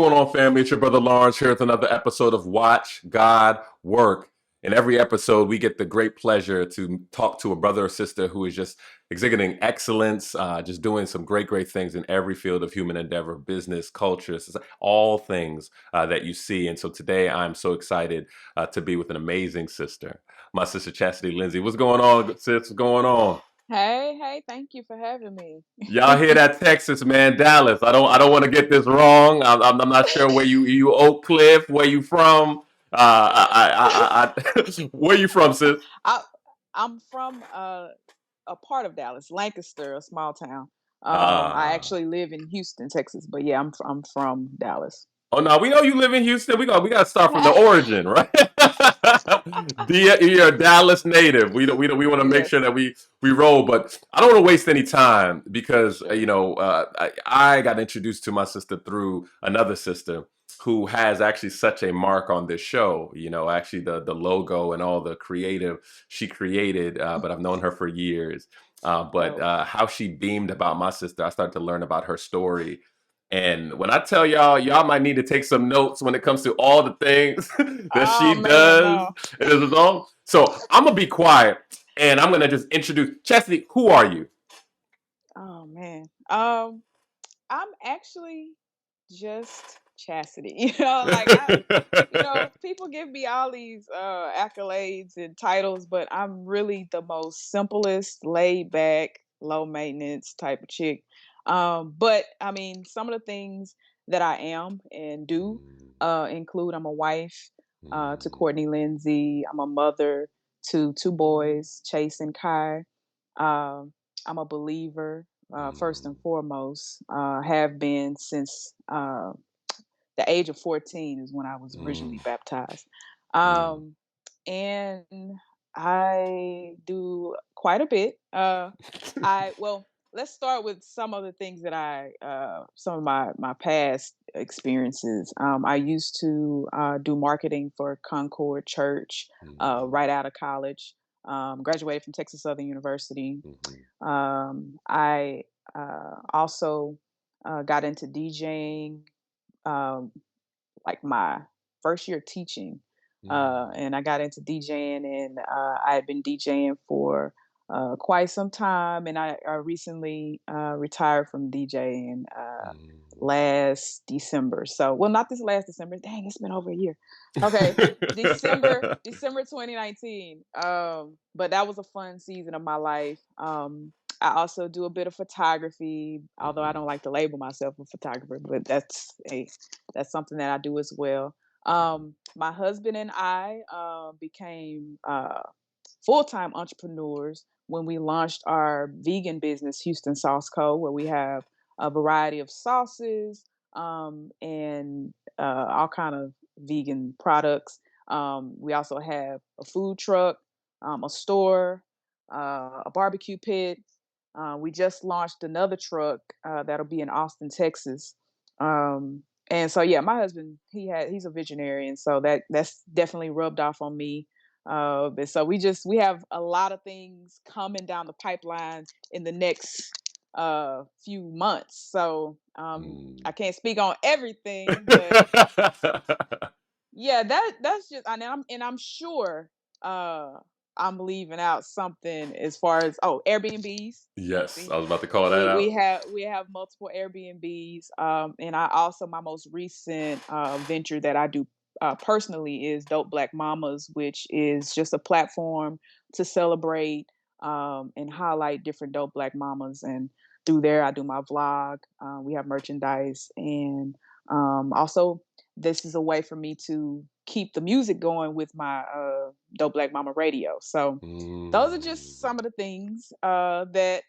going on, family? It's your brother Lawrence here with another episode of Watch God Work. In every episode, we get the great pleasure to talk to a brother or sister who is just exhibiting excellence, just doing some great things in every field of human endeavor, business, culture, all things that you see. And so today, I'm so excited to be with an amazing sister, my sister Chasitie Lindsay. What's going on, sis? What's going on? Hey, thank you for having me. Y'all hear that, Texas, man? Dallas. I don't want to get this wrong. I'm not sure where you Oak Cliff, where you from. Where you from, sis? I, I'm from a part of Dallas, Lancaster, a small town. I Uh, actually live in Houston, Texas, but yeah, I'm from Dallas. oh no, we know you live in Houston. We got to start from the origin, right? You're a Dallas native. We want to make sure Yes. that we roll, but I don't want to waste any time because Sure. I got introduced to my sister through another sister who has actually such a mark on this show. Actually the logo and all the creative she created, but I've known her for years. But Dope. how she beamed about my sister, I started to learn about her story. And when I tell y'all might need to take some notes when it comes to all the things that Oh she man, does no. in this song. So I'm gonna be quiet and I'm gonna just introduce Chastity. Who are you? Oh man. I'm actually just Chastity. People give me all these accolades and titles, but I'm really the most simplest, laid back, low maintenance type of chick. But I mean, some of the things that I am and do include I'm a wife to Courtney Lindsay. I'm a mother to two boys, Chase and Kai. Um, I'm a believer first and foremost. Have been since the age of 14 is when I was originally Mm, baptized. mm. Um, and I do quite a bit. Let's start with some of the things that some of my past experiences. I used to do marketing for Concord Church Mm, right out of college. Graduated from Texas Southern University. mhm, I also got into DJing um, like my first year teaching, mm, and I got into DJing, and I had been DJing for quite some time, and I recently retired from DJing mm. last December. So, well, not this last December. Dang, it's been over a year. Okay, December 2019. But that was a fun season of my life. I also do a bit of photography, although I Mhm. don't like to label myself a photographer, but that's something that I do as well. My husband and I became full-time entrepreneurs when we launched our vegan business, Houston Sauce Co., where we have a variety of sauces and all kind of vegan products. We also have a food truck, a store, a barbecue pit. We just launched another truck that'll be in Austin, Texas. And so yeah, my husband he's a visionary, and so that's definitely rubbed off on me. And so we have a lot of things coming down the pipeline in the next few months. So I Mm. can't speak on everything, but yeah, that's just I'm sure uh I'm leaving out something as far as Airbnbs. Yes, See, I was about to call that we out. have multiple Airbnbs, and I also my most recent venture that I do personally is Dope Black Mamas, which is just a platform to celebrate and highlight different dope Black mamas. And through there, I do my vlog. We have merchandise, and also this is a way for me to keep the music going with my Dope Black Mama radio. So those are just Mm. some of the things that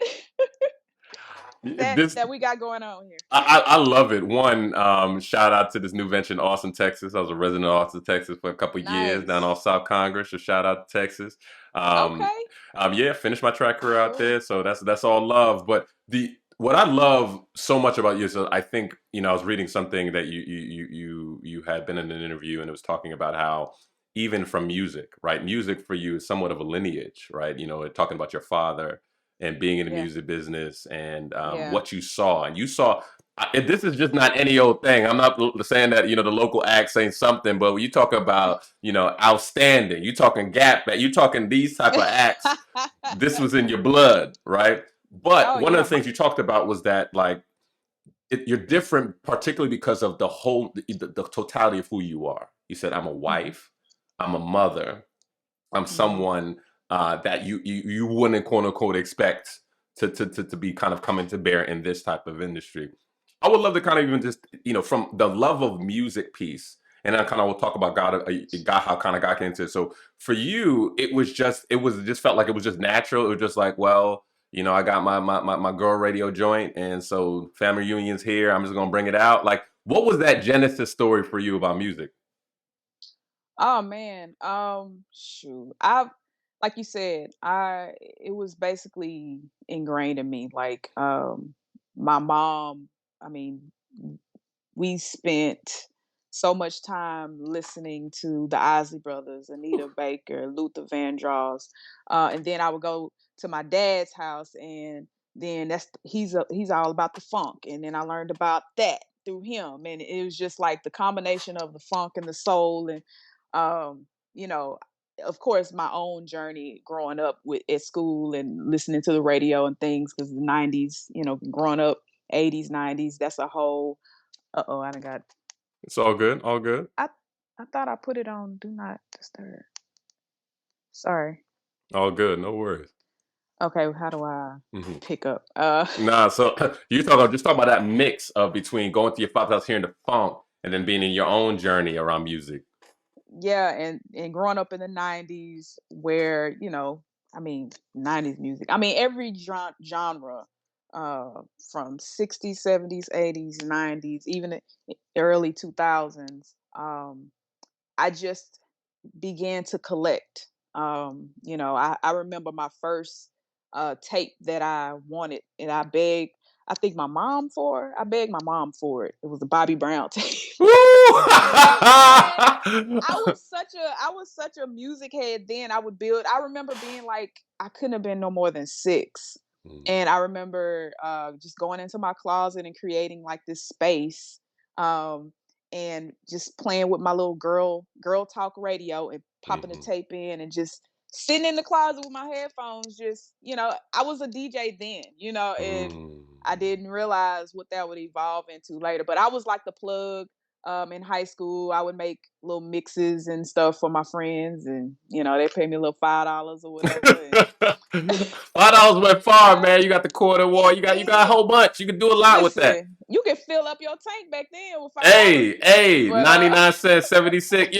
This that we got going on here. I love it. One, shout out to this new venture in Austin, Texas. I was a resident of Austin, Texas for a couple of years down on Nice. South Congress. So shout out to Texas. Um, Okay. yeah, finished my track career out Cool. there. So that's all love. But the what I love so much about you is I think I was reading something that you had been in an interview and it was talking about how even from music, right? Music for you is somewhat of a lineage, right? Talking about your father and being in the Yeah. music business and Yeah. what you saw. And you saw, This is just not any old thing. I'm not saying that, the local act saying something, but when you talk about, outstanding, you talking Gap, you talking these type of acts, this was in your blood, right? But Oh one of yeah, the things you talked about was that, like, you're different, particularly because of the totality of who you are. You said, I'm a mm-hmm. wife, I'm a mother, I'm Mm-hmm. someone that you wouldn't, quote unquote, expect to be kind of coming to bear in this type of industry. I would love to kind of even just, from the love of music piece, and then kind of we'll talk about God, how kind of got into it. So for you, it just felt like it was just natural. It was just like, well, I got my girl radio joint, and so family reunion's here. I'm just gonna bring it out. Like, what was that genesis story for you about music? Oh man, shoot. I like you said, I it was basically ingrained in me. Like, my mom, I mean, we spent so much time listening to the Isley Brothers, Anita Baker, Luther Vandross, and then I would go to my dad's house, and then he's all about the funk, and then I learned about that through him, and it was just like the combination of the funk and the soul, and um, you know, of course, my own journey growing up with at school and listening to the radio and things because the '90s, growing up '80s, '90s, that's a whole uh-oh, I done got It's all good, all good, I I thought I put it on do not disturb. Sorry. all good. No worries. Okay, how do I Hmm. pick up? Nah, so just talk about that mix of between going to your father's house, hearing the funk, and then being in your own journey around music. Yeah, and growing up in the '90s where, I mean, '90s music. I mean, every genre from '60s, '70s, '80s, '90s, even the early 2000s. I just began to collect. I remember my first tape that I wanted, and I begged my mom for it. It was a Bobby Brown tape. Woo! And I was such a music head then. I remember being like, I couldn't have been no more than 6. Mm, And I remember just going into my closet and creating like this space, um, and just playing with my little girl talk radio and popping the mhm, tape in and just sitting in the closet with my headphones. Just, I was a DJ then, and I mm. didn't realize what that would evolve into later. But I was like the plug in high school. I would make little mixes and stuff for my friends, and they pay me a little $5 or whatever. And $5 went far, uh, man. You got the quarter wall. it You got a did. whole bunch. You can do a lot with that. Listen, you can fill up your tank back then with $5. Hey, But 99 cents, 76.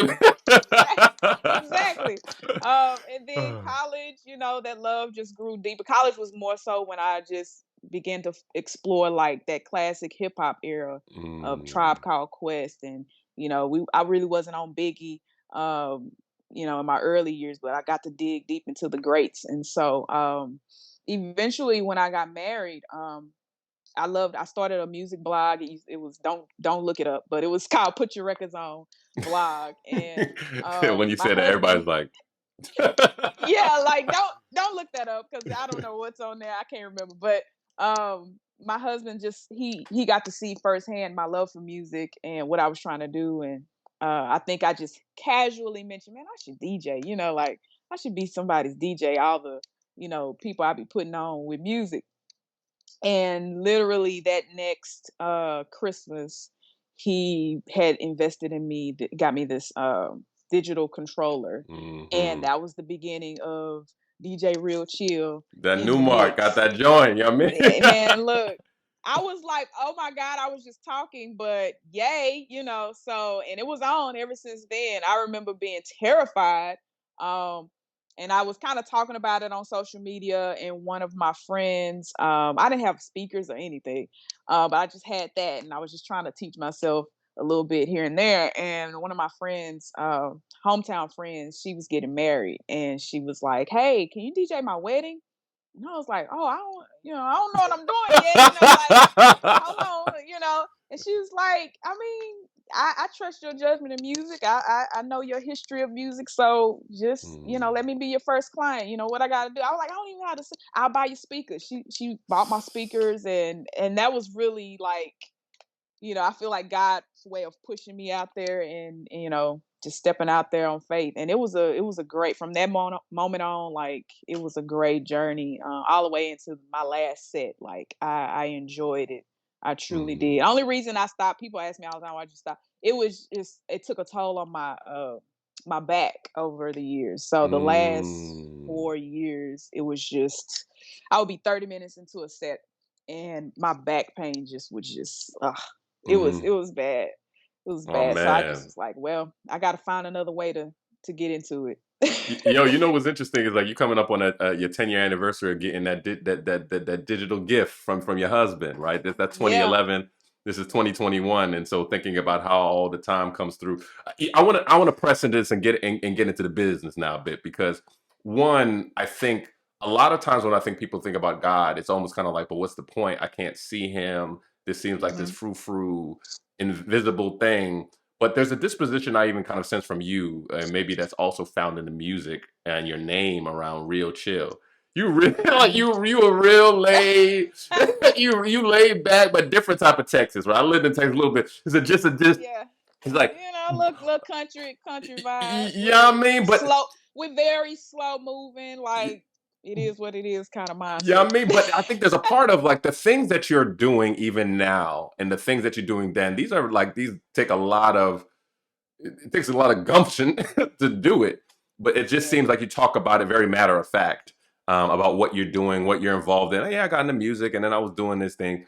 exactly. And then college, that love just grew deeper. College was more so when I just began to explore like that classic hip hop era of Mm, Tribe Called Quest, and I really wasn't on Biggie, um, in my early years, but I got to dig deep into the greats, and so eventually when I got married, I started a music blog. It was don't look it up, but it was called Put Your Records On blog. And when you my said that, everybody's husband, like, yeah, like don't look that up because I don't know what's on there. I can't remember. But my husband just he got to see firsthand my love for music and what I was trying to do. And I think I just casually mentioned, man, I should DJ, like I should be somebody's DJ, all the, people I be putting on with music. And literally that next Christmas, he had invested in me, got me this digital controller, and hmm, that was the beginning of DJ Real Chill that in new the mark got mix. that joint. You know what Man, I look, I was like, oh my God, I was just talking, but yay, so, and it was on ever since then. I remember being terrified. Um, and I was kind of talking about it on social media, and one of my friends, I didn't have speakers or anything, but I just had that, and I was just trying to teach myself a little bit here and there. And one of my friends, hometown friends, she was getting married, and she was like, "Hey, can you DJ my wedding?" And I was like, "Oh, I don't know what I'm doing yet, like, hold on, And she was like, I mean, I trust your judgment in music. I know your history of music, so just, mean? let me be your first client. You know what I gotta do?" I was like, "I don't even know how to sing. I'll buy you speakers." She bought my speakers, and that was really like I feel like God's way of pushing me out there and just stepping out there on faith. And it was a great from that moment on, like it was a great journey all the way into my last set. Like I enjoyed it. I truly did. Mm. Only reason I stopped, people ask me all the time why'd you stop. It was just it took a toll on my back over the years. So the last Mm. 4 years, it was just I would be 30 minutes into a set and my back pain just was just it Mm. was bad. It was Oh bad. So I just man. was like, well, I got to find another way to get into it. Yo, you know what's interesting is like you coming up on your 10-year anniversary of getting that digital gift from your husband, right? That's Yeah. 2011. This is 2021, and so thinking about how all the time comes through, I want to press into this and get into the business now a bit because one, I think a lot of times when I think people think about God, it's almost kind of like, but what's the point? I can't see him. This seems like this Hmm. frou-frou invisible thing, but there's a disposition I even kind of sense from you, and maybe that's also found in the music and your name around real chill. You really like Hmm. you a real laid you laid back but different type of Texas, right? I lived in Texas a little bit. Yeah. It's like Look, country vibe. yeah, I mean, but Slow. We're very slow moving. Like it is what it is, kind of yeah, mindset. I mean, but I think there's a part of like the things that you're doing even now and the things that you're doing then. These take a lot of it takes a lot of gumption to do it, but it just Yeah. seems like you talk about it very matter of fact about what you're doing, what you're involved in. Yeah, I got into music, and then I was doing this thing,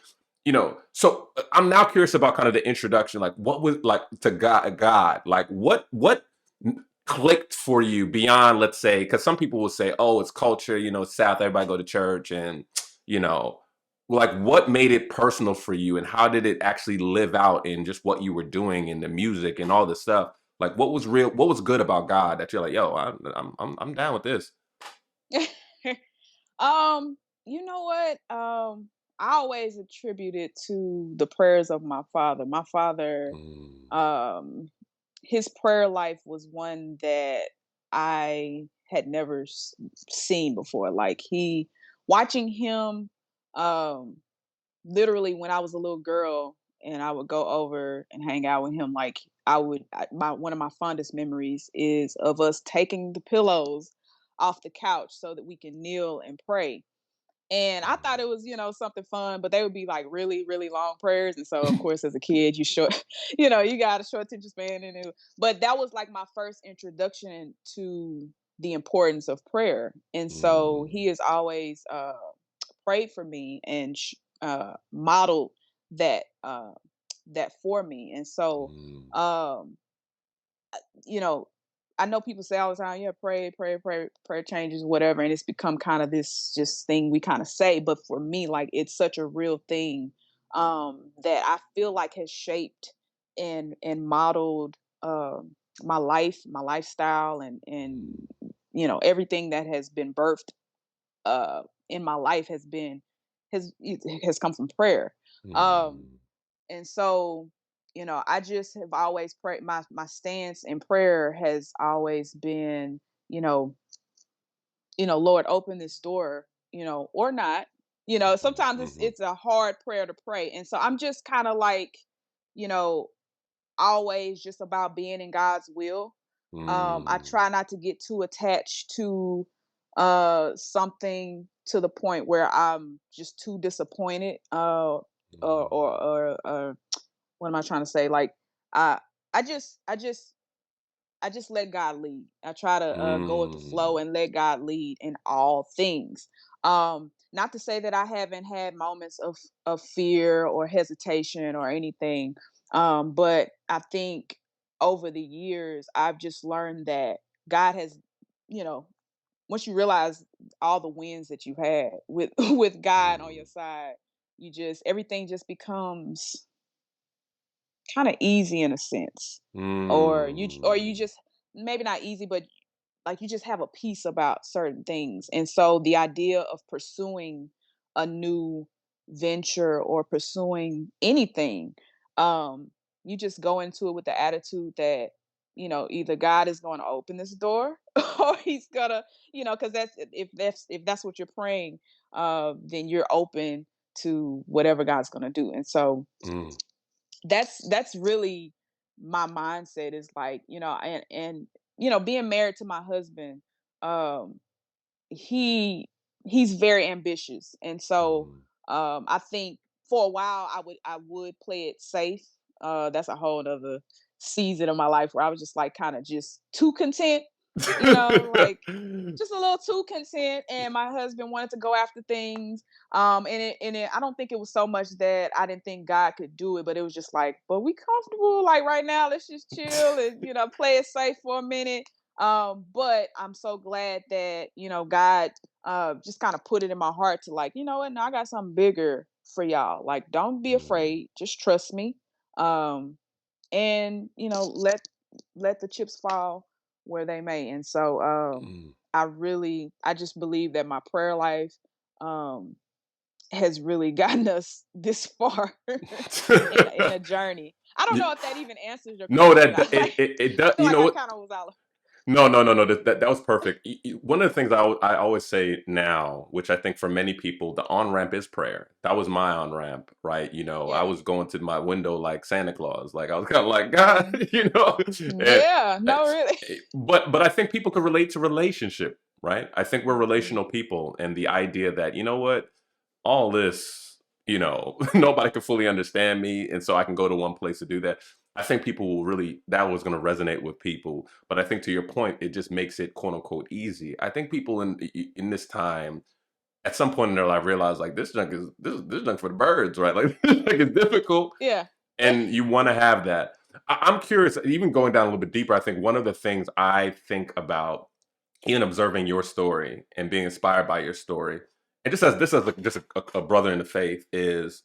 So I'm now curious about kind of the introduction, like what was like to God, like what clicked for you beyond, let's say, because some people will say, oh, it's culture, it's South, everybody go to church, and you know like what made it personal for you and how did it actually live out in just what you were doing in the music and all this stuff, like what was good about God that you're like, yo, I'm down with this. You know what? I always attribute it to the prayers of my father. My father, Mm, um, his prayer life was one that I had never seen before. Like watching him, um, literally when I was a little girl and I would go over and hang out with him, like my one of my fondest memories is of us taking the pillows off the couch so that we can kneel and pray. And I thought it was, something fun, but they would be like really, really long prayers. And so, of course, as a kid, you short, you got a short attention span, but that was like my first introduction to the importance of prayer. And so mm, he has always prayed for me and modeled that for me. And so, mm, um, you know, I know people say all the time, yeah, pray, pray, pray, prayer changes, whatever. And it's become kind of this just thing we kind of say. But for me, like it's such a real thing that I feel like has shaped and modeled my life, my lifestyle, and mm, everything that has been birthed in my life has come from prayer. Um, mm, and so, I just have always prayed. My stance in prayer has always been, you know, Lord, open this door, or not. Sometimes it's mhm, it's a hard prayer to pray, and so I'm just kind of like, you know, always just about being in God's will. I mm, try not to get too attached to something to the point where I'm just too disappointed or what am I trying to say? Like I I just let God lead. I try to go with the flow mm, and let God lead in all things. Not to say that I haven't had moments of fear or hesitation or anything, but I think over the years I've just learned that God has, you know, once you realize all the wins that you've had with with God on mm, your side, you just everything just becomes kind of easy in a sense, or you mm, just maybe not easy, but like you just have a peace about certain things. And so the idea of pursuing a new venture or pursuing anything, um, you just go into it with the attitude that, either God is going to open this door or he's gonna, because that's what you're praying, then you're open to whatever God's gonna do. And so mm. that's really my mindset is like, being married to my husband, um, he he's very ambitious. And so Mm. I think for a while I would play it safe. That's a whole other season of my life where I was just like kind of just too content, like just a little too content, and my husband wanted to go after things. And I don't think it was so much that I didn't think God could do it, but it was just like, but we comfortable like right now, let's just chill and play it safe for a minute. But I'm so glad that God just kind of put it in my heart to like, you know what, no, I got something bigger for y'all. Like, don't be Mm. afraid, just trust me. um and let the chips fall where they may. And so Mm. I just believe that my prayer life um has really gotten us this far in a journey. I don't know Y- if that even answers your no, question or that not. Like, it I does. feel like I kind of was out. No, no, no, no. That was perfect. One of the things I always say now, which I think for many people, the on ramp is prayer. That was my on ramp, right? I Yeah. was going to my window like Santa Claus. Like I was kind of like Mhm. God, and, Yeah, no, really. but I think people could relate to relationship, right? I think we're Mhm. relational people, and the idea that what, all this, nobody can fully understand me, and so I can go to one place to do that. I think people will really, that was going to resonate with people. But I think to your point, it just makes it quote unquote easy. I think people in this time, at some point in their life, realize like this junk is this junk for the birds, right? Like like it's difficult, Yeah. and you want to have that. I'm curious, even going down a little bit deeper. I think one of the things I think about, even observing your story and being inspired by your story, and just as this as like just a brother in the faith, is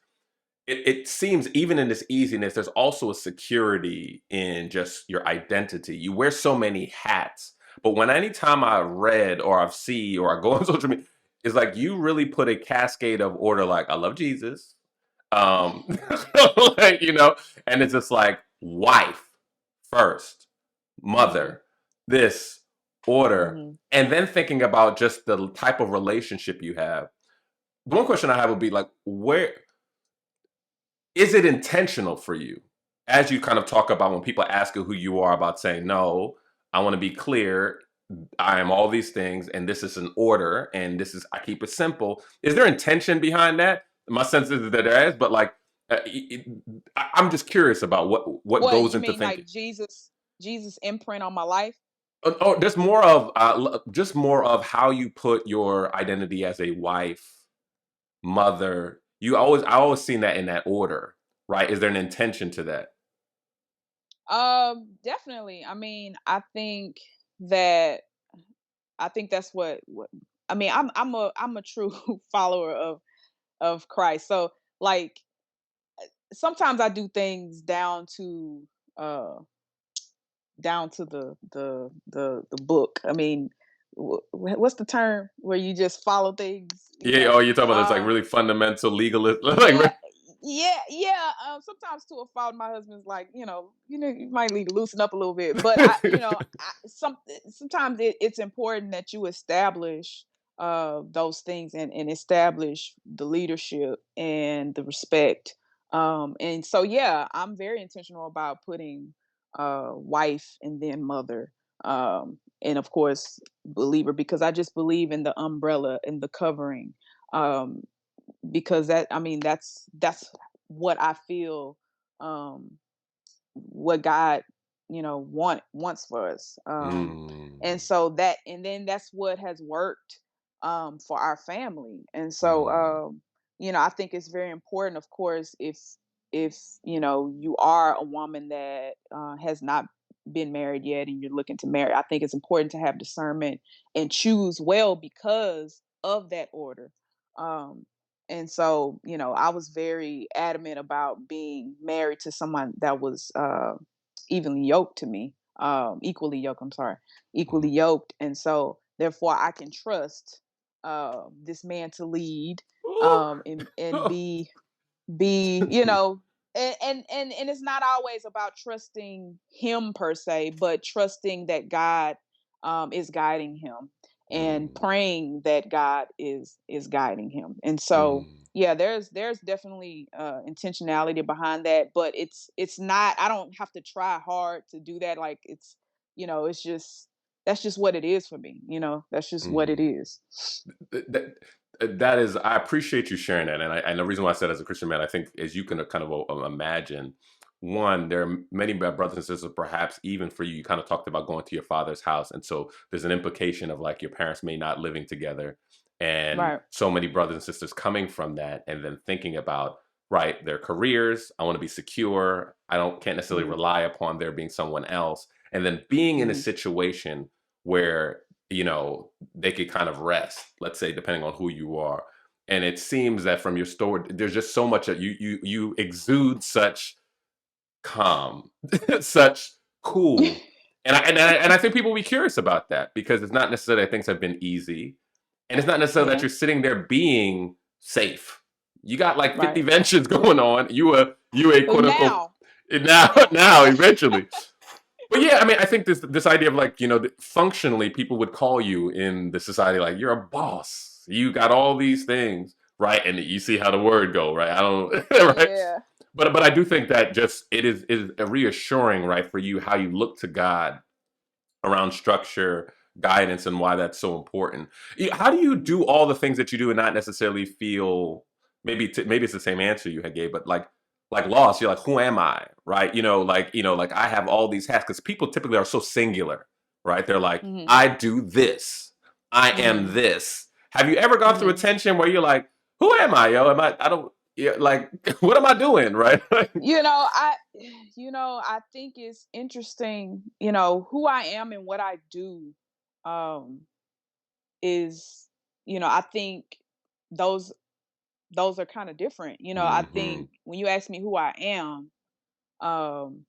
it seems even in this easiness, there's also a security in just your identity. You wear so many hats, but when anytime I read or I see or I go on social media, it's like you really put a cascade of order. Like I love Jesus, um, like and it's just like wife first, Mhm. mother, this order, Mhm. and then thinking about just the type of relationship you have. The one question I have would be like, where is it intentional for you? As you kind of talk about when people ask you who you are, about saying, no, I want to be clear. I am all these things, and this is an order, and I keep it simple. Is there intention behind that? My sense is that there is, but like, I'm just curious about what What goes you into mean, thinking. like Jesus imprint on my life? Oh, there's more of just more of how you put your identity as a wife, mother. I always seen that in that order, right? Is there an intention to that? Definitely. I mean, that I think that's what I mean. I'm a true follower of Christ. So like sometimes I do things uh down to the book. I mean, what's the term where you just follow things? Yeah. Oh, you're talking about this like really fundamental legalist, like Yeah, yeah. Sometimes to a fault, my husband's like, you might need to loosen up a little bit. But sometimes it's important that you establish those things and establish the leadership and the respect. And so, yeah, I'm very intentional about putting wife and then mother. And of course, believer, because I just believe in the umbrella and the covering. Um, because that's what I feel, um what God wants for us. And mm, so that's what has worked for our family. And so mm, I think it's very important, of course, if you are a woman that has not been married yet and you're looking to marry. I think it's important to have discernment and choose well because of that order. um and so, I was very adamant about being married to someone that was evenly yoked to me, equally yoked, I'm sorry, equally mm. yoked. And so, therefore, I can trust this man to lead, Ooh. and be, and it's not always about trusting him per se, but trusting that God is guiding him. and Mm, praying that God is guiding him. And so mm, yeah, there's definitely intentionality behind that, but it's not, I don't have to try hard to do that. Like it's, it's just, that's just what it is for me. That's just what it mm. is. That, that is, I appreciate you sharing that, and the reason why I said as a Christian man, I think as you can kind of imagine, one, there are many brothers and sisters, perhaps even for you. You kind of talked about going to your father's house, and so there's an implication of like your parents may not living together, and Right. so many brothers and sisters coming from that, and then thinking about right their careers. I want to be secure. I don't can't necessarily Mm-hmm. rely upon there being someone else, and then being in a Mm-hmm. situation where they could kind of rest, let's say, depending on who you are. And it seems that from your story, there's just so much that you exude such calm, such cool. And I think people will be curious about that because it's not necessarily that things have been easy. And it's not necessarily that Yeah. you're sitting there being safe. You got like 50 Right. ventures going on. You a But quote unquote now, now eventually. But yeah, I mean, I think this idea of like functionally, people would call you in the society like you're a boss. You got all these things, right? And you see how the word go, right? I don't, right? yeah. But I do think that just it is a reassuring, right, for you how you look to God around structure, guidance, and why that's so important. How do you Mhm. do all the things that you do and not necessarily feel maybe it's the same answer you had gave, but like lost. You're like, who am I? Right? Like I have all these hats because people typically are so singular, right? They're like, Mhm. I do this, I am Mhm. this. Have you ever gone through a Mhm. tension where you're like, who am I, yo? Am I don't yeah, like what am I doing? Right? You know, I I think it's interesting, who I am and what I do um is, I think those those are kind of different. I Hmm. think when you ask me who I am, um,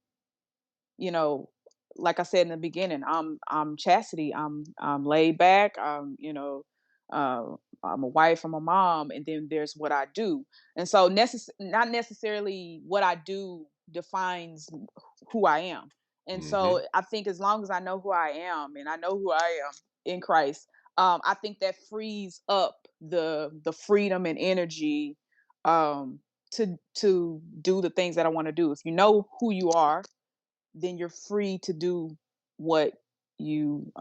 you know, like I said in the beginning, I'm Chastity. I'm laid back. Uh, I'm a wife. I'm a mom, and then there's what I do. And so not necessarily what I do defines who I am. And so Hmm. I think as long as I know who I am, and I know who I am in Christ, I think that frees up the freedom and energy um, to do the things that I want to do. If you know who you are, then you're free to do what you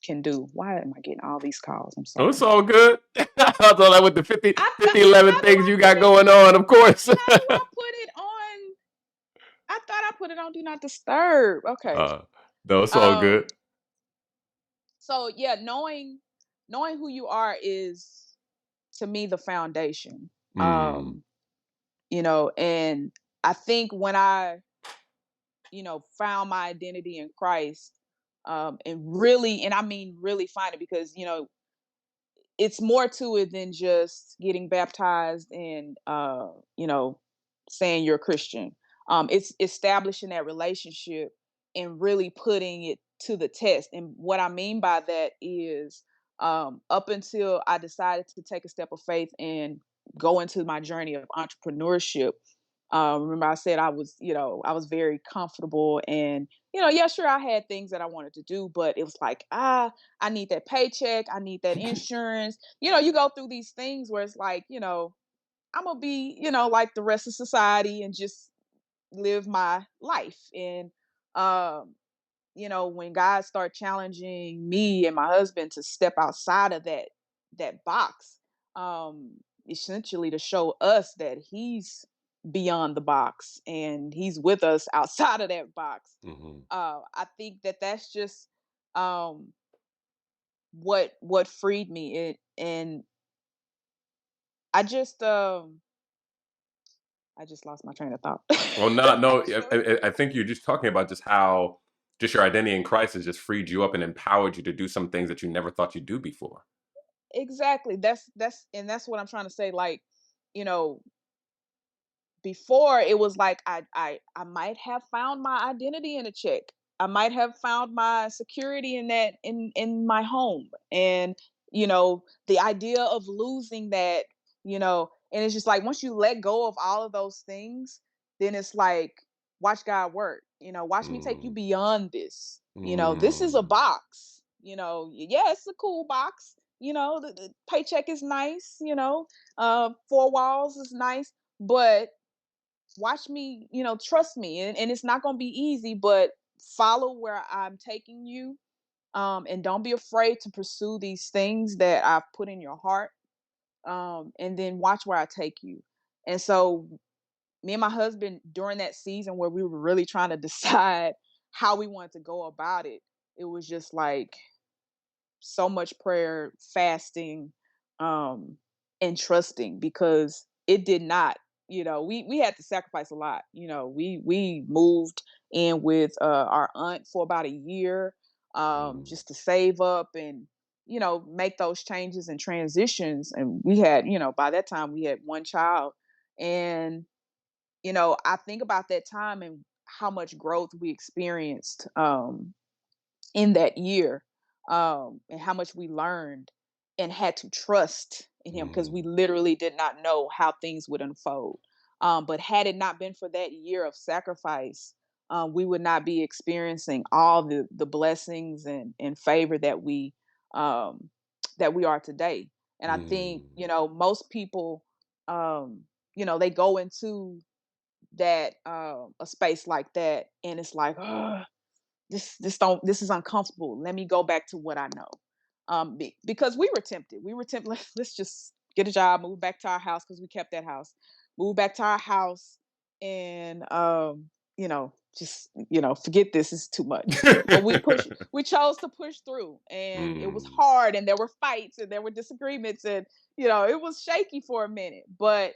can do. Why am I getting all these calls? I'm Oh, it's sorry. all good. I thought that with the 50, I thought, 50, 11 how do things I you put got it? going on, of course. How do I put it on? I thought I put it on Do Not Disturb. Okay. uh, no, it's all Um. good. So yeah, knowing who you are is to me the foundation. Mm, Um. And I think when I found my identity in Christ, and really, and I mean really find it, because it's more to it than just getting baptized and saying you're a Christian. It's establishing that relationship and really putting it to the test. And what I mean by that is, up until I decided to take a step of faith and go into my journey of entrepreneurship. Remember I said I was very comfortable, and yeah, sure, I had things that I wanted to do, but it was like, I need that paycheck, I need that insurance. You go through these things where it's like, I'm gonna be, like the rest of society and just live my life. And when God started challenging me and my husband to step outside of that box, um, essentially to show us that He's beyond the box and He's with us outside of that box. hmm. I think that that's just um, what freed me. And I just lost my train of thought. Well, no. Actually, I think you're just talking about just how just your identity in Christ has just freed you up and empowered you to do some things that you never thought you'd do before. exactly. That's what I'm trying to say. Like, you know, before it was like I might have found my identity in a check. I might have found my security in that in my home. And the idea of losing that, and it's just like once you let go of all of those things, then it's like, watch God work. Watch me take you Mm, beyond this. This is a mm, box. Yeah, it's a cool box. The paycheck is nice. Four walls is nice, but watch me, trust me, and it's not going to be easy, but follow where I'm taking you, and don't be afraid to pursue these things that I've put in your heart, and then watch where I take you. And so, me and my husband, during that season where we were really trying to decide how we wanted to go about it, it was just like so much prayer, fasting, and trusting, because it did not. We had to sacrifice a lot. We moved in with our aunt for about a year, Mm, just to save up and make those changes and transitions. And we had, by that time we had one child, and I think about that time and how much growth we experienced, in that year, and how much we learned and had to trust in him, because we mm, literally did not know how things would unfold. But had it not been for that year of sacrifice, we would not be experiencing all the blessings and favor um, that we are today. And I think mm. most people, they go into that a space like that, and it's like, "Ugh, this is uncomfortable. Let me go back to what I know." Because we were tempted. We were tempted. Let's just get a job, move back to our house, because we kept that house. Move back to our house, and just forget this is too much. But we chose to push through, and it was Mm. hard, and there were fights, and there were disagreements, and it was shaky for a minute, but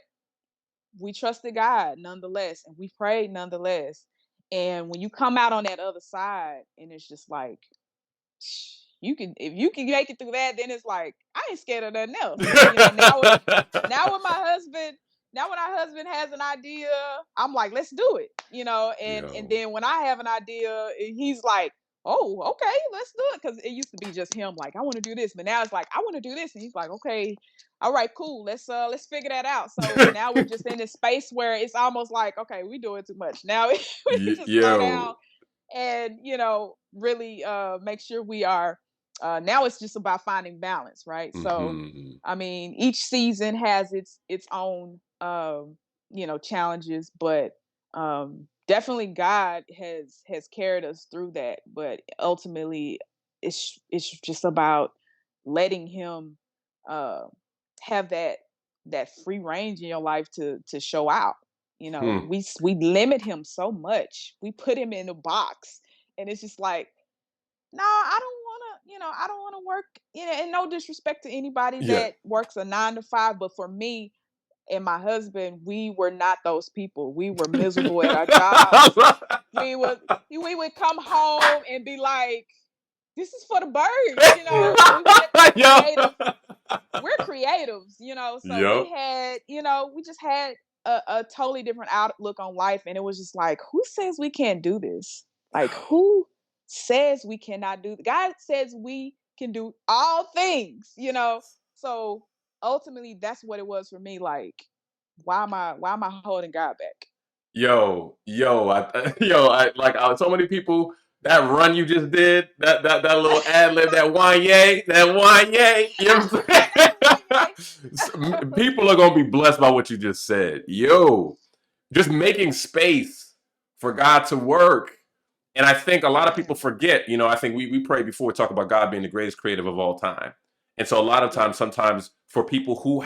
we trusted God nonetheless, and we prayed nonetheless. And when you come out on that other side, and it's just like, you can, if you can make it through that, then it's like, I ain't scared of nothing else. Now when my husband, now when our husband has an idea, I'm like, let's do it. And Yo. then when I have an idea, he's like, oh, okay, let's do it. Because it used to be just him, like, I want to do this, but now it's like, I want to do this, and he's like, okay, all right, cool, let's figure that out. So now we're just in this space where it's almost like, okay, we doing too much now. We need to slow down Yo. and really make sure we are, now it's just about finding balance, right? So Mhm. I mean, each season has its own challenges, but definitely God has carried us through that. But ultimately, it's just about letting him uh have that free range in your life to show out. Hmm. We limit him so much. We put him in a box, and it's just like, no, I don't want to. I don't want to work. And no disrespect to anybody Yeah. that works a 9 to 5, but for me and my husband, we were not those people. We were miserable at our jobs. We would come home and be like, "This is for the birds," We had that Yo. creative, we're creatives, so we Yo. had, we just had a totally different outlook on life. And it was just like, who says we can't do this? Like, who says we cannot do? God says we can do all things, so ultimately that's what it was for me. Like, why am I holding God back? So many people, that run you just did, that little ad lib, that Wanye, that Wanye. You know what Why, I'm saying? People are gonna be blessed by what you just said. Yo, just making space for God to work. And I think a lot of yeah, people forget, I think we pray before we talk about God being the greatest creative of all time. And so a lot of yeah, times, sometimes for people who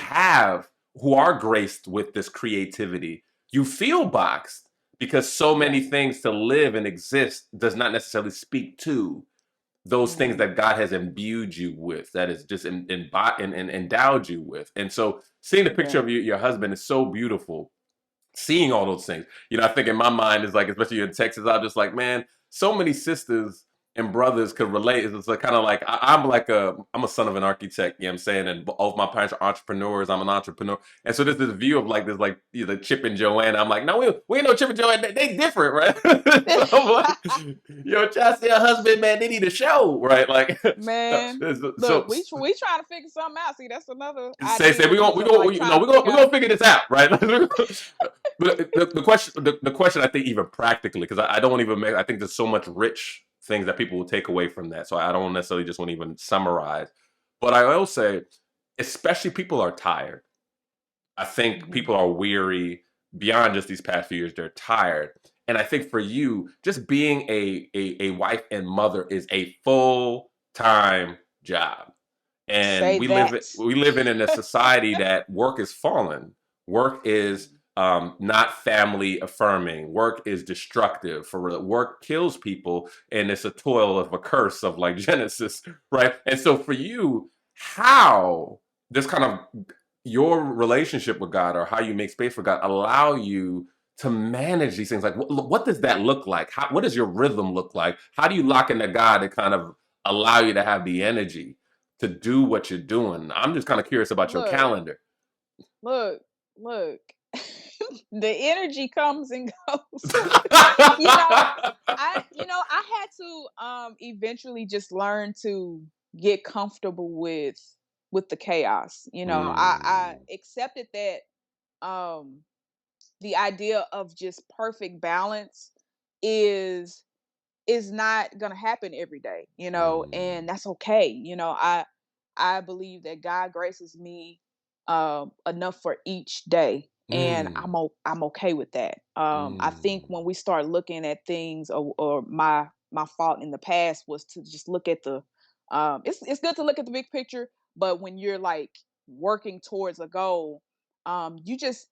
are graced with this creativity, you feel boxed because so yeah. many things to live and exist does not necessarily speak to those things Hmm. that God has imbued you with, that is just endowed you with. And so seeing the picture Yeah. of your husband is so beautiful, seeing all those things. I think in my mind is like, especially in Texas, I'm just like, man, so many sisters and brothers could relate. It's like kind of like I'm a son of an architect, you know what I'm saying? And both my parents are entrepreneurs. I'm an entrepreneur. And so there's this view of like this, like, Chip and Joanna. I'm like, no, we ain't no Chip and Joanna. They different, right? So I'm like, Chassie, her husband, man, they need a show, right? Like, Man, so look, we trying to figure something out. See, that's another say idea we gonna piece we of gonna like we, trying no to we figure out. gonna figure this out, right? But the question I think even practically, because I don't even make, I think there's so much rich things that people will take away from that. So I don't necessarily just want to even summarize. But I will say, especially people are tired. I think Mhm. people are weary beyond just these past few years. They're tired. And I think for you, just being a wife and mother is a full-time job. And Say that. we live in a society that work is fallen. Work is not family affirming. Work is destructive. For real. Work kills people, and it's a toil of a curse of like Genesis, right? And so for you, how this kind of your relationship with God or how you make space for God allow you to manage these things? Like, what does that look like? What does your rhythm look like? How do you lock into God to kind of allow you to have the energy to do what you're doing? I'm just kind of curious about your Look, calendar. look, look. The energy comes and goes. You know, I had to eventually just learn to get comfortable with the chaos. I Mm, accepted that um the idea of just perfect balance is is not going to happen every day, mm, and that's okay. I believe that God graces me enough for each day, and mm, I'm okay with that. I think mm, when we start looking at things, or my fault in the past was to just look at the it's good to look at the big picture, but when you're like working towards a goal, you just,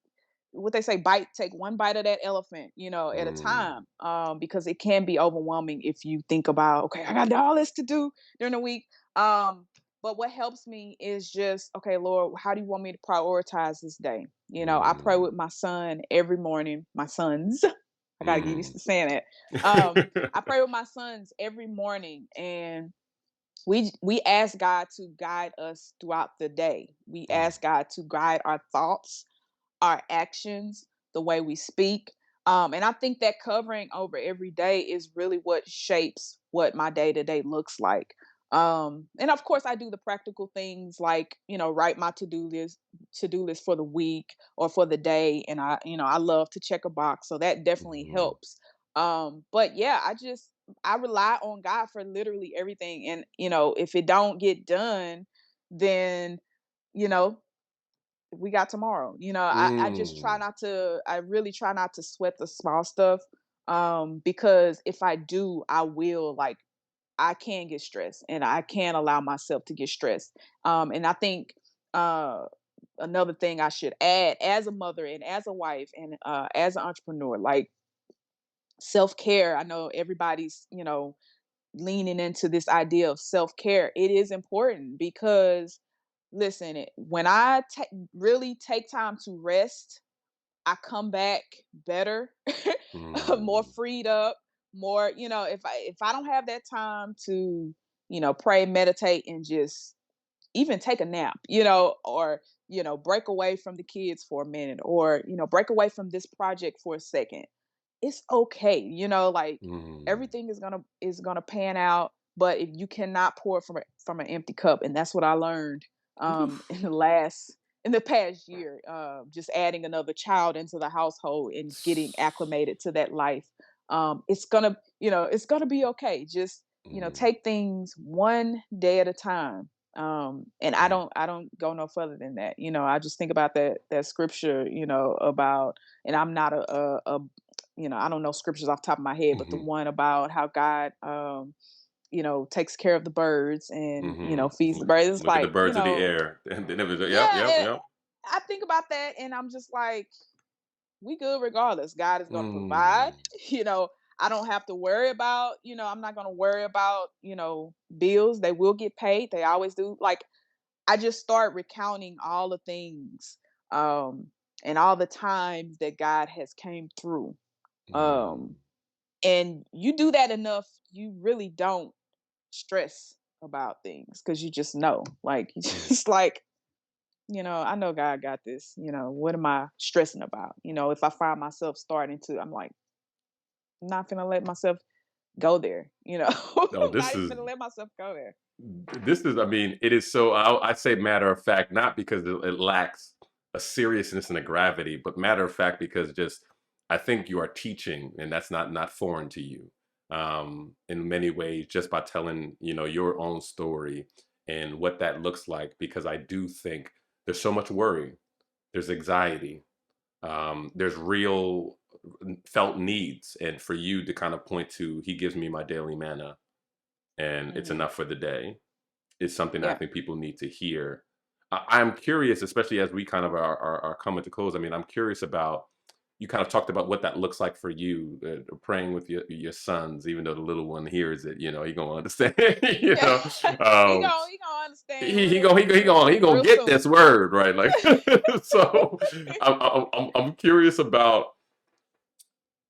what they say, take one bite of that elephant, at a mm, time, because it can be overwhelming if you think about, okay, I got all this to do during the week. But what helps me is just, okay, Lord, how do you want me to prioritize this day? I pray mm, with my son every morning. My sons, I gotta get used mm. to saying that. I pray with my sons every morning, and we ask God to guide us throughout the day. We Mm, ask God to guide our thoughts, our actions, the way we speak. And I think that covering over every day is really what shapes what my day to day looks like. And of course, I do the practical things like, write my to do list for the week or for the day, and I love to check a box, so that definitely mhm, helps. But yeah, I rely on God for literally everything, and if it don't get done, then you know we got tomorrow. I just try mm, not to, I really try not to sweat the small stuff. Because if I do, I can get stressed, and I can allow myself to get stressed. And I think uh another thing I should add, as a mother and as a wife and as an entrepreneur, like self-care. I know everybody's, leaning into this idea of self-care. It is important because, listen, when I really take time to rest, I come back better, more mm, freed up, more, if I don't have that time to, pray, meditate, and just even take a nap, or break away from the kids for a minute, or break away from this project for a second, it's okay. Like, mm. everything is gonna pan out, but if you cannot pour from an empty cup, and that's what I learned in the past year, just adding another child into the household and getting acclimated to that life. It's gonna be okay. Just, Mm, take things one day at a time. And I mm, don't go no further than that. I just think about that scripture, about, and I'm not I don't know scriptures off the top of my head, but the mhm, one about how God, takes care of the birds and, mhm. feeds the birds. It's Look at the like, birds of the air. And then it was, yep, yeah, yep, yep. I think about that, and I'm just like, we good regardless. God is going to provide. Mm, You know, I don't have to worry about, I'm not going to worry about, bills. They will get paid. They always do. Like, I just start recounting all the things, um, and all the times that God has came through. mm, Um, and you do that enough, you really don't stress about things because you just know. Like, you mm, just like, I know God got this. What am I stressing about? If I find myself starting to, I'm like, not gonna let myself go there. no, Not even gonna let myself go there. I mean, it is so, I say matter of fact, not because it lacks a seriousness and a gravity, but matter of fact because just, I think you are teaching, and that's not foreign to you. in many ways just by telling, your own story and what that looks like, because I do think there's so much worry, there's anxiety, there's real felt needs, and for you to kind of point to, he gives me my daily manna and it's Hmm. enough for the day, is something that I Yeah. think people need to hear. I'm curious, especially as we kind of are coming to close. I mean, I'm curious about, you kind of talked about what that looks like for you, praying with your sons, even though the little one hears it, he gonna understand. you Yeah. know, um, He gonna understand he gonna real get this soon. word right. Like, so I'm curious about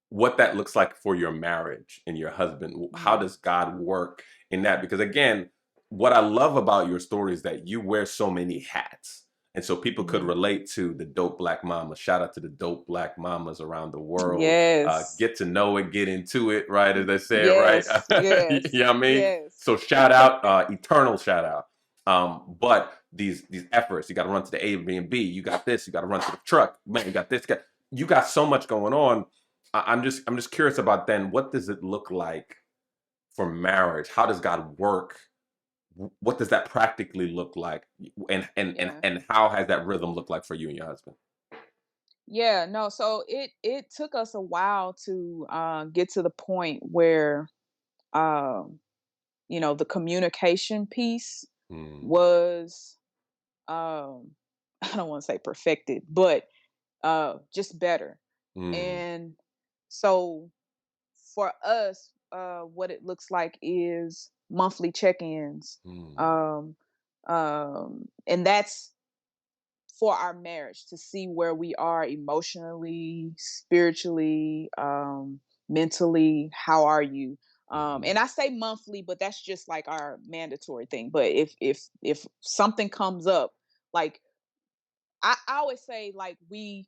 what that looks like for your marriage and your husband. How Mhm. does God work in that? Because again, what I love about your story is that you wear so many hats. And so people could Mhm. relate to the dope black mama. Shout out to the dope black mamas around the world. Yes. Get to know it, get into it, right? As they say it, right? Yes. You Yes. know what I mean? Yes. So shout out, eternal shout out. But these efforts, you got to run to the Airbnb, you got this, you got to run to the truck, man, you got this, you got so much going on. I'm just curious about, then what does it look like for marriage? How does God work? What does that practically look like? Yeah. And how has that rhythm looked like for you and your husband? Yeah. No. So it took us a while to get to the point where um, the communication piece Mm, was I don't want to say perfected, but just better. mm, And so for us, what it looks like is monthly check-ins. mm, Um, and that's for our marriage to see where we are emotionally, spiritually, mentally. How are you? mhm, And I say monthly, but that's just like our mandatory thing. But if something comes up, like I always say, like we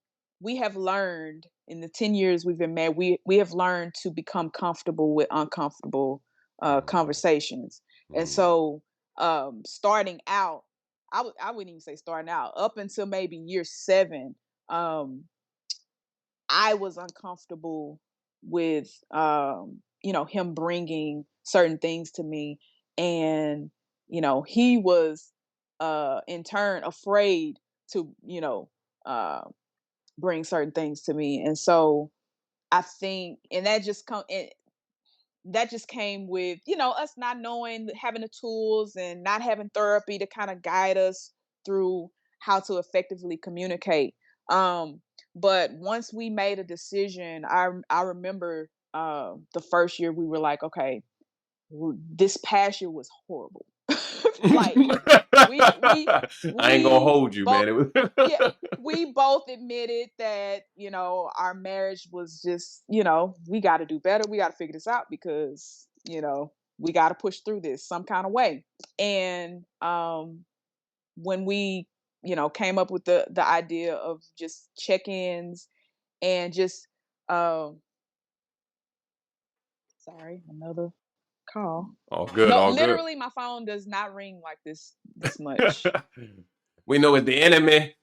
have learned in the 10 years we've been married, we have learned to become comfortable with uncomfortable mm, conversations. And mm, so starting out, I wouldn't even say starting out, up until maybe year 7, um, I was uncomfortable with him bringing certain things to me, and he was in turn afraid to uh bring certain things to me. And so I think, and that just came with us not knowing, having the tools and not having therapy to kind of guide us through how to effectively communicate. um but once we made a decision, I remember the first year we were like, okay, this past year was horrible. Like we I ain't gonna we hold you, both, man. It was yeah, we both admitted that our marriage was just, we got to do better, we got to figure this out, because we got to push through this some kind of way. And when we came up with the idea of just check-ins, and just um sorry, another call. all good, No, all good. literally my phone does not ring like this much. We know it's the enemy.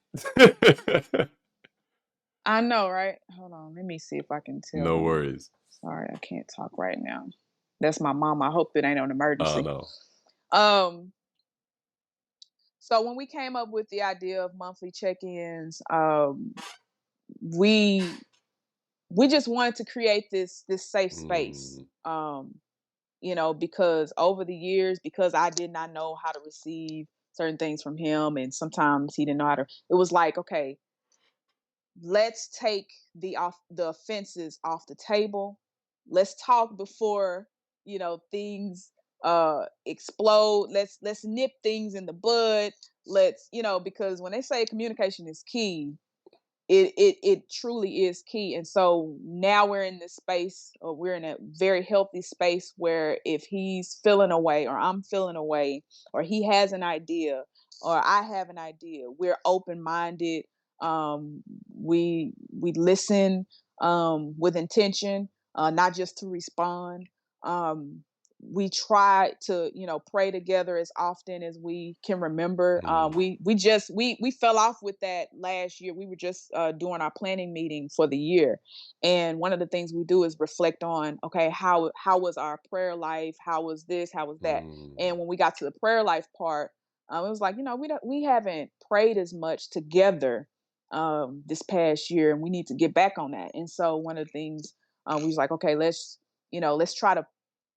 I know, right? Hold on, let me see if I can tell No them. worries. Sorry, I can't talk right now. That's my mom. I hope it ain't an Oh emergency. no. Um, so when we came up with the idea of monthly check-ins, we we just wanted to create this safe space. Mm, Because over the years, because I did not know how to receive certain things from him, and sometimes he didn't know how to. It was like, okay, let's take the offenses off the table. Let's talk before things explode. Let's nip things in the bud. Let's because when they say communication is key, it truly is key. And so now we're in this space, or we're in a very healthy space, where if he's feeling away, or I'm feeling away, or he has an idea, or I have an idea, we're open minded. We listen with intention, not just to respond. um we try to, pray together as often as we can remember. Mm, We fell off with that last year. We were just doing our planning meeting for the year, and one of the things we do is reflect on, okay, how was our prayer life? How was this? How was that? mm, And when we got to the prayer life part, it was like, we haven't prayed as much together this past year, and we need to get back on that. And so one of the things we was like, okay, let's try to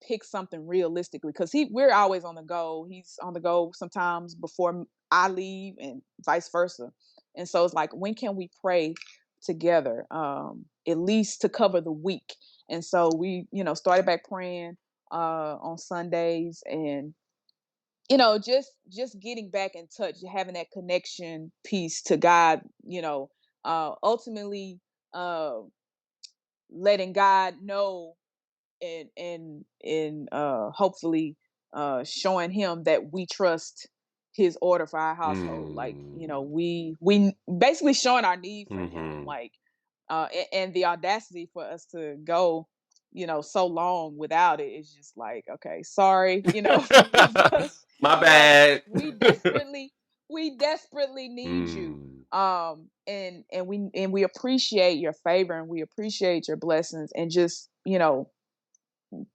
pick something realistically, because we're always on the go. He's on the go sometimes before I leave, and vice versa. And so it's like, when can we pray together, at least to cover the week? And so we, started back praying on Sundays, and just getting back in touch, having that connection piece to God, ultimately uh letting God know, and hopefully showing him that we trust his order for our household. Like, mm, we basically showing our need for him, mhm. like and the audacity for us to go, so long without it is just like, okay, sorry, forgive us. My Like, bad. we desperately need you. Mm, And we appreciate your favor, and we appreciate your blessings, and just,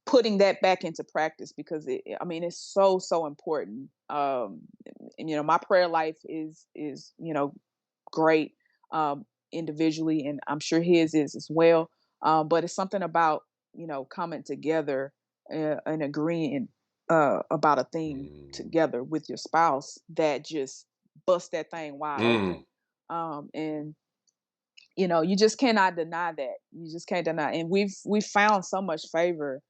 putting that back into practice, because I mean, it's so important. And my prayer life is great, individually, and I'm sure his is as well. But it's something about, coming together and agreeing about a thing mm, together with your spouse that just bust that thing wide mm, open. And you just cannot deny that. You just can't deny. And we've found so much favor,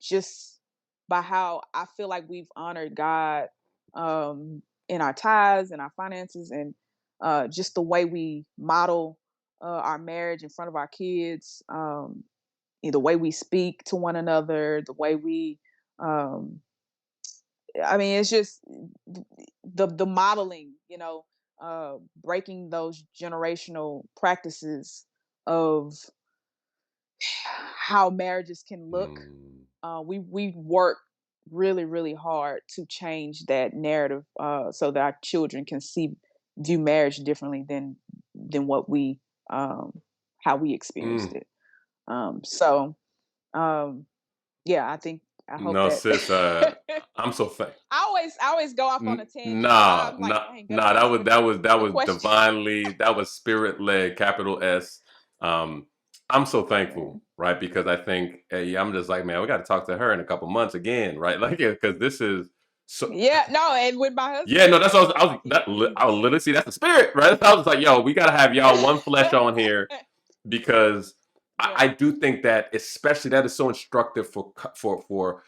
just by how I feel like we've honored God, in our tithes and our finances, and just the way we model our marriage in front of our kids, the way we speak to one another, the way we, um, I mean, it's just the modeling, breaking those generational practices of how marriages can look. mm, We work really really hard to change that narrative, so that our children can view marriage differently than what we how we experienced mm. it. So um, yeah, I hope No, that. sis, I'm so thankful. I always go off on a tangent, but Nah, I'm like, nah, dang, that nah. answer That the was question. divinely. That was spirit led. Capital S. Um, I'm so thankful, Yeah. right? Because I think I'm just like, man, we got to talk to her in a couple months again, right? Like, because this is so. Yeah, no, and with my Yeah, husband no, too. that's what Like, he I was literally see that's the spirit, right? I was like, yo, we gotta have y'all one flesh on here because I Yeah, do think that especially that is so instructive for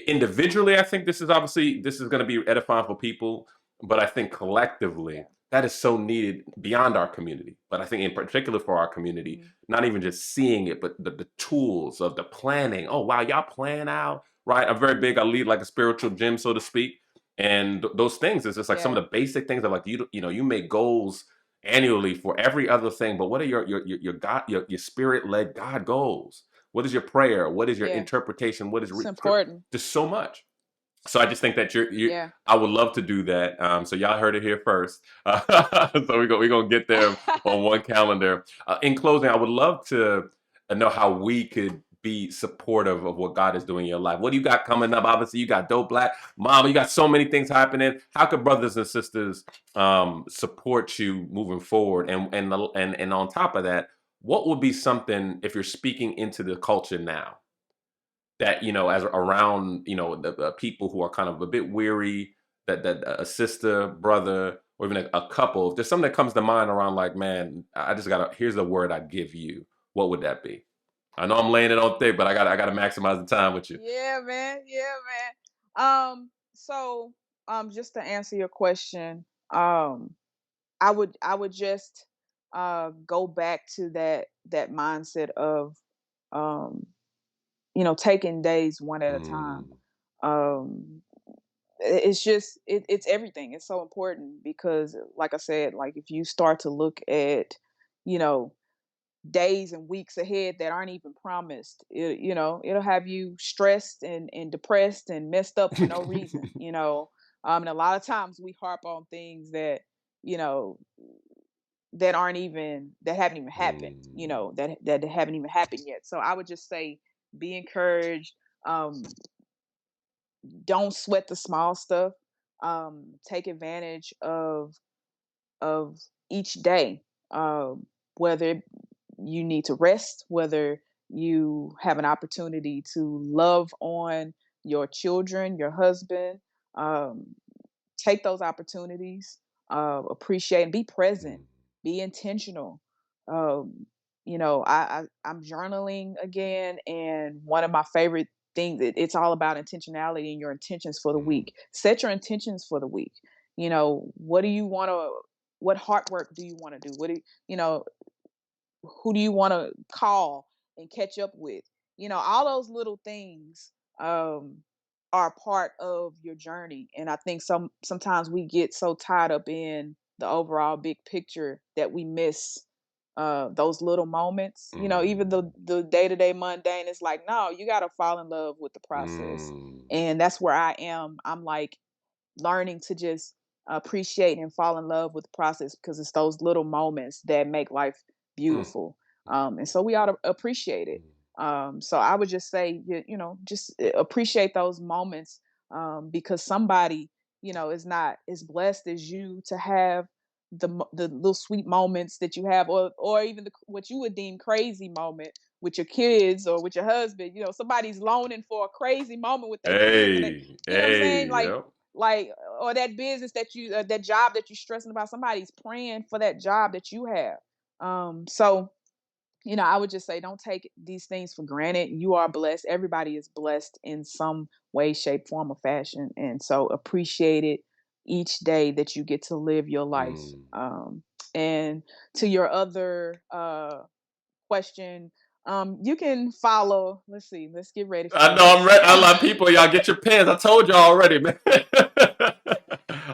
individually. I think this is going to be edifying for people, but I think collectively yeah, that is so needed beyond our community. But I think in particular for our community, mhm, not even just seeing it, but the tools of the planning. Oh wow, y'all plan out right. I'm very big. I lead like a spiritual gym, so to speak. And those things is just like some yeah, of the basic things of like you make goals annually for every other thing, but what are your God your spirit led God goals? What is your prayer? What is your yeah. interpretation? What is It's important. just so much. So I just think that you Yeah. I would love to do that. So y'all heard it here first. So we're gonna get there on one calendar. In closing, I would love to know how we could be supportive of what God is doing in your life. What do you got coming up? Obviously, you got Dope Black Mama. You got so many things happening. How could brothers and sisters support you moving forward? And on top of that, what would be something if you're speaking into the culture now? That as around the people who are kind of a bit weary, that a sister, brother, or even a couple, if there's something that comes to mind around like, man, I just gotta, here's the word I'd give you, what would that be? I know I'm laying it on thick, but I gotta maximize the time with you. Yeah, man. Yeah, man. So, just to answer your question, I would just go back to that mindset of, um, taking days one at a time. Mm, Um, it's just it's everything. It's so important because, like I said, like, if you start to look at, you know days and weeks ahead that aren't even promised. It'll have you stressed and depressed and messed up for no reason. And a lot of times we harp on things that you know that haven't even happened. That haven't even happened yet. So I would just say, be encouraged. Um, don't sweat the small stuff. Take advantage of each day, whether you need to rest, whether you have an opportunity to love on your children, your husband. Um, Take those opportunities, appreciate and be present, be intentional. I'm journaling again, and one of my favorite things, it's all about intentionality and your intentions for the week. Set your intentions for the week. What do you want to, what heart work do you want to do? Who do you want to call and catch up with? All those little things are part of your journey. And I think sometimes we get so tied up in the overall big picture that we miss those little moments. Even the day-to-day mundane is like, no, you got to fall in love with the process. And that's where I am. I'm like learning to just appreciate and fall in love with the process, because it's those little moments that make life beautiful. And so we ought to appreciate it. So I would just say, just appreciate those moments, because somebody, is not as blessed as you to have the little sweet moments that you have, or even what you would deem crazy moment with your kids or with your husband. Somebody's loaning for a crazy moment with their kids, and they, you know what I'm saying, Yep. like, or that business that that job that you're stressing about, somebody's praying for that job that you have. So I would just say, don't take these things for granted. You are blessed. Everybody is blessed in some way, shape, form, or fashion. And so appreciate it each day that you get to live your life. And to your other question, you can follow, let's see, let's get ready I for know I'm this. ready. A lot of people, y'all get your pens. I told y'all already, man.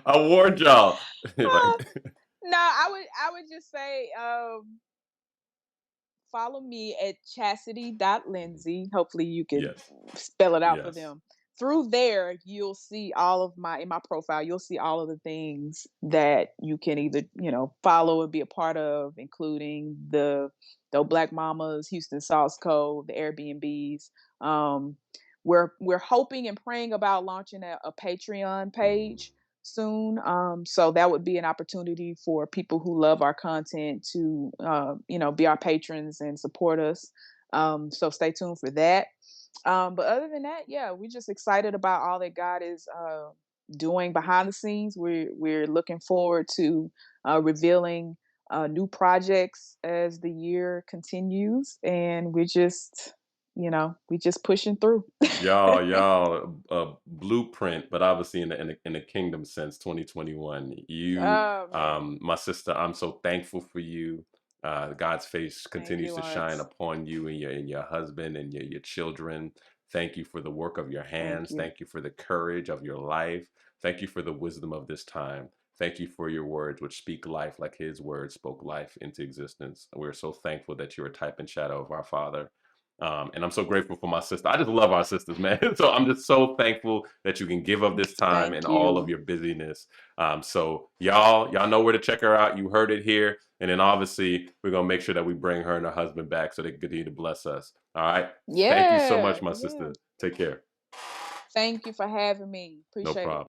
I warned y'all. No, I would just say, follow me at Chasitie.Lindsay. Hopefully you can Yes. spell it out for Yes. them. Through there, you'll see all of in my profile, you'll see all of the things that you can either, follow and be a part of, including the Black Mamas, Houston Sauce Co., the Airbnbs. We're hoping and praying about launching a Patreon page soon. So that would be an opportunity for people who love our content to, be our patrons and support us. So stay tuned for that. But other than that, yeah, we're just excited about all that God is doing behind the scenes. We're looking forward to revealing new projects as the year continues, and we just pushing through. Y'all, blueprint, but obviously in the kingdom sense, 2021. You, Oh man, my sister, I'm so thankful for you. God's face thank continues you, to shine Lawrence. upon you and your husband and your children. Thank you for the work of your Thank hands. you. Thank you for the courage of your life. Thank you for the wisdom of this time. Thank you for your words, which speak life like His words spoke life into existence. We're so thankful that you're a type and shadow of our Father. And I'm so grateful for my sister. I just love our sisters, man. So I'm just so thankful that you can give up this time and Thank all you. of your busyness. So y'all know where to check her out. You heard it here. And then obviously we're gonna make sure that we bring her and her husband back so they can continue to bless us. All right. Thank you so Yeah, much, my yeah. sister. Take care. Thank you for having me. No Appreciate it. problem.